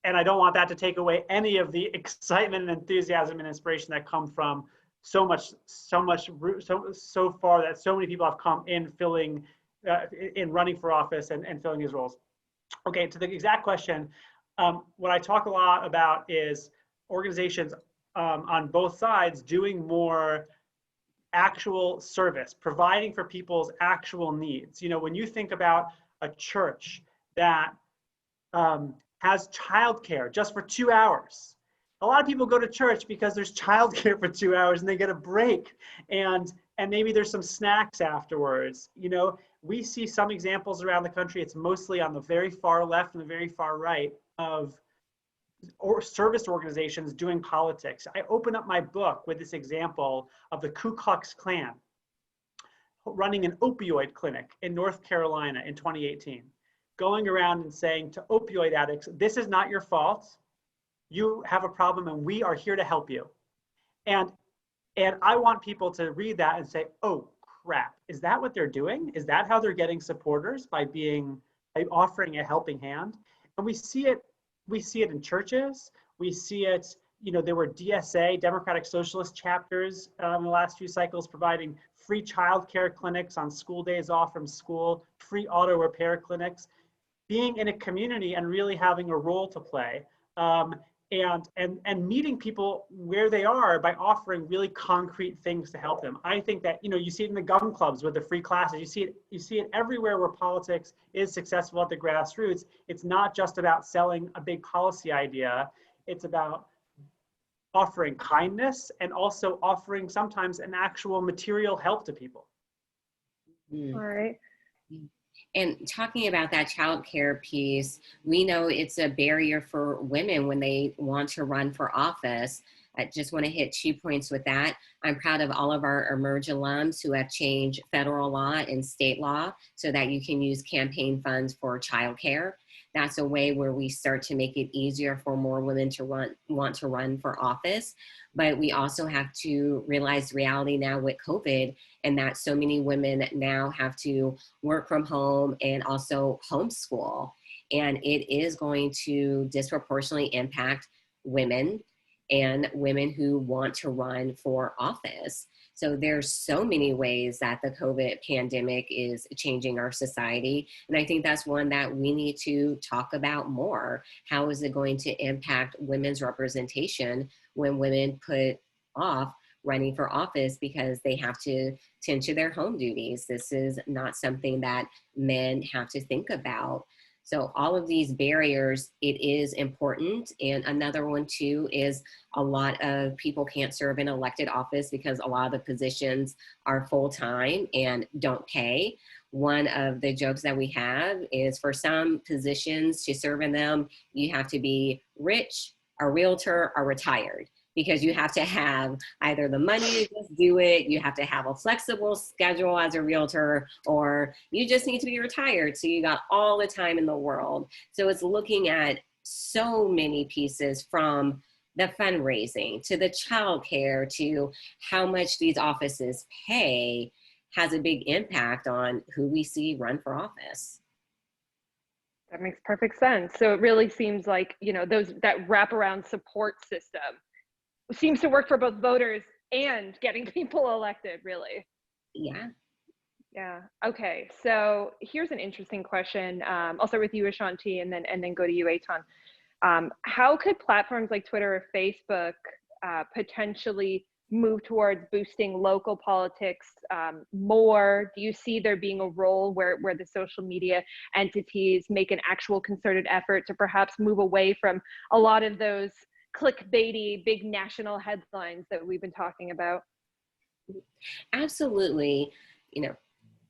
And I don't want that to take away any of the excitement and enthusiasm and inspiration that come from so far that so many people have come in filling, in running for office and filling these roles. Okay, to the exact question, what I talk a lot about is organizations on both sides doing more actual service, providing for people's actual needs. You know, when you think about a church that has childcare just for 2 hours, a lot of people go to church because there's childcare for 2 hours and they get a break, and maybe there's some snacks afterwards. You know, we see some examples around the country. It's mostly on the very far left and the very far right of service organizations doing politics. I open up my book with this example of the Ku Klux Klan running an opioid clinic in North Carolina in 2018, going around and saying to opioid addicts, this is not your fault. You have a problem and we are here to help you. And I want people to read that and say, oh crap, is that what they're doing? Is that how they're getting supporters, by offering a helping hand? And we see it in churches. We see it, you know, there were DSA, Democratic Socialist chapters in the last few cycles providing free childcare clinics on school days off from school, free auto repair clinics, being in a community and really having a role to play. And meeting people where they are by offering really concrete things to help them. I think that, you know, you see it in the gun clubs with the free classes. You see it everywhere where politics is successful at the grassroots. It's not just about selling a big policy idea. It's about offering kindness and also offering sometimes an actual material help to people. All right. And talking about that child care piece, we know it's a barrier for women when they want to run for office. I just want to hit 2 points with that. I'm proud of all of our Emerge alums who have changed federal law and state law so that you can use campaign funds for childcare. That's a way where we start to make it easier for more women to want to run for office. But we also have to realize reality now with COVID, and that so many women now have to work from home and also homeschool. And it is going to disproportionately impact women and women who want to run for office. So there's so many ways that the COVID pandemic is changing our society. And I think that's one that we need to talk about more. How is it going to impact women's representation when women put off running for office because they have to tend to their home duties? This is not something that men have to think about. So all of these barriers, it is important. And another one too is a lot of people can't serve in elected office because a lot of the positions are full-time and don't pay. One of the jokes that we have is for some positions to serve in them, you have to be rich, a realtor, or retired, because you have to have either the money to just do it, you have to have a flexible schedule as a realtor, or you just need to be retired. So you got all the time in the world. So it's looking at so many pieces, from the fundraising to the childcare to how much these offices pay, has a big impact on who we see run for office. That makes perfect sense. So it really seems like, you know, that wraparound support system seems to work for both voters and getting people elected, really. Yeah. Yeah. Okay. So here's an interesting question. I'll start with you, A'shanti, and then go to you, Eitan. How could platforms like Twitter or Facebook potentially move towards boosting local politics more? Do you see there being a role where the social media entities make an actual concerted effort to perhaps move away from a lot of those clickbaity big national headlines that we've been talking about? Absolutely. You know,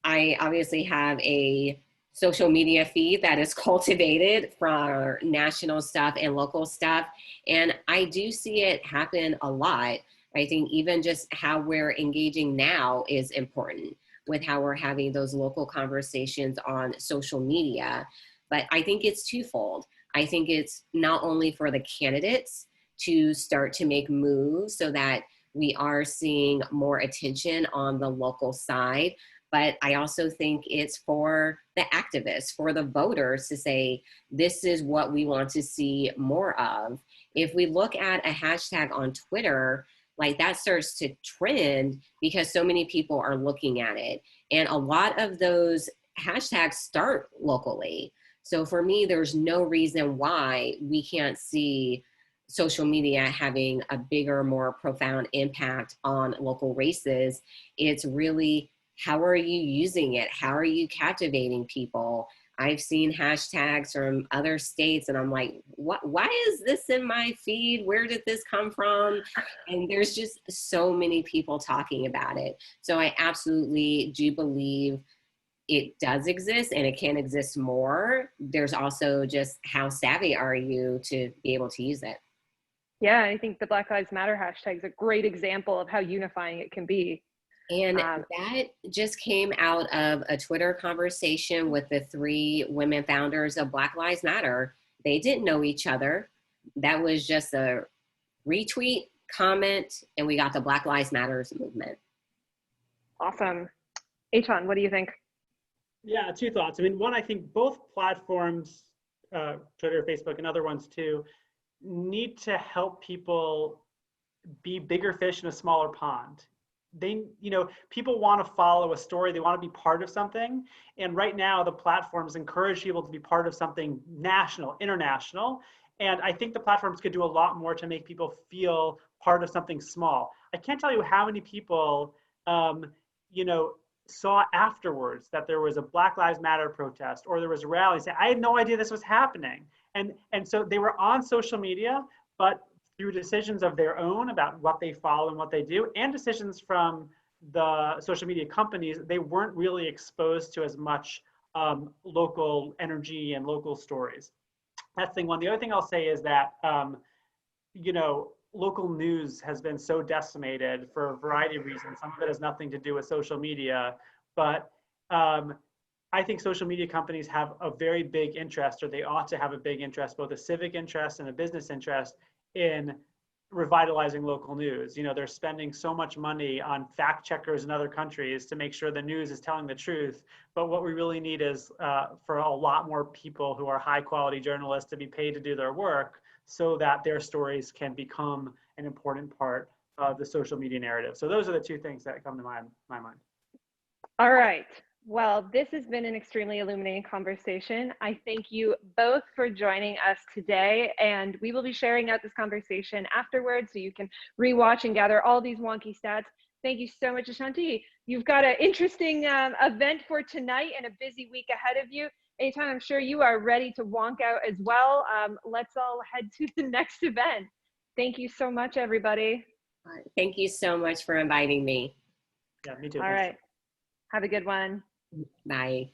I obviously have a social media feed that is cultivated for national stuff and local stuff. And I do see it happen a lot. I think even just how we're engaging now is important with how we're having those local conversations on social media. But I think it's twofold. I think it's not only for the candidates to start to make moves so that we are seeing more attention on the local side, but I also think it's for the activists, for the voters to say, this is what we want to see more of. If we look at a hashtag on Twitter, like that starts to trend because so many people are looking at it. And a lot of those hashtags start locally. So for me, there's no reason why we can't see social media having a bigger, more profound impact on local races. It's really, how are you using it? How are you captivating people? I've seen hashtags from other states and I'm like, what, why is this in my feed? Where did this come from? And there's just so many people talking about it. So I absolutely do believe it does exist and it can exist more. There's also just how savvy are you to be able to use it? Yeah, I think the Black Lives Matter hashtag is a great example of how unifying it can be. And that just came out of a Twitter conversation with the 3 women founders of Black Lives Matter. They didn't know each other. That was just a retweet, comment, and we got the Black Lives Matters movement. Awesome. Eitan, what do you think? Yeah, 2 thoughts. I mean, one, I think both platforms, Twitter, Facebook, and other ones too, need to help people be bigger fish in a smaller pond. They, people want to follow a story. They want to be part of something. And right now, the platforms encourage people to be part of something national, international. And I think the platforms could do a lot more to make people feel part of something small. I can't tell you how many people, saw afterwards that there was a Black Lives Matter protest or there was a rally. Say, I had no idea this was happening. And so they were on social media, but through decisions of their own about what they follow and what they do, and decisions from the social media companies, they weren't really exposed to as much local energy and local stories. That's thing one. The other thing I'll say is that, local news has been so decimated for a variety of reasons. Some of it has nothing to do with social media, but I think social media companies have a very big interest, or they ought to have a big interest, both a civic interest and a business interest in revitalizing local news. They're spending so much money on fact checkers in other countries to make sure the news is telling the truth. But what we really need is for a lot more people who are high quality journalists to be paid to do their work so that their stories can become an important part of the social media narrative. So those are the 2 things that come to my mind. All right. Well, this has been an extremely illuminating conversation. I thank you both for joining us today, and we will be sharing out this conversation afterwards so you can rewatch and gather all these wonky stats. Thank you so much, A'shanti. You've got an interesting event for tonight and a busy week ahead of you. Eitan, I'm sure you are ready to wonk out as well. Let's all head to the next event. Thank you so much, everybody. Thank you so much for inviting me. Yeah, me too. All right. Have a good one. Bye.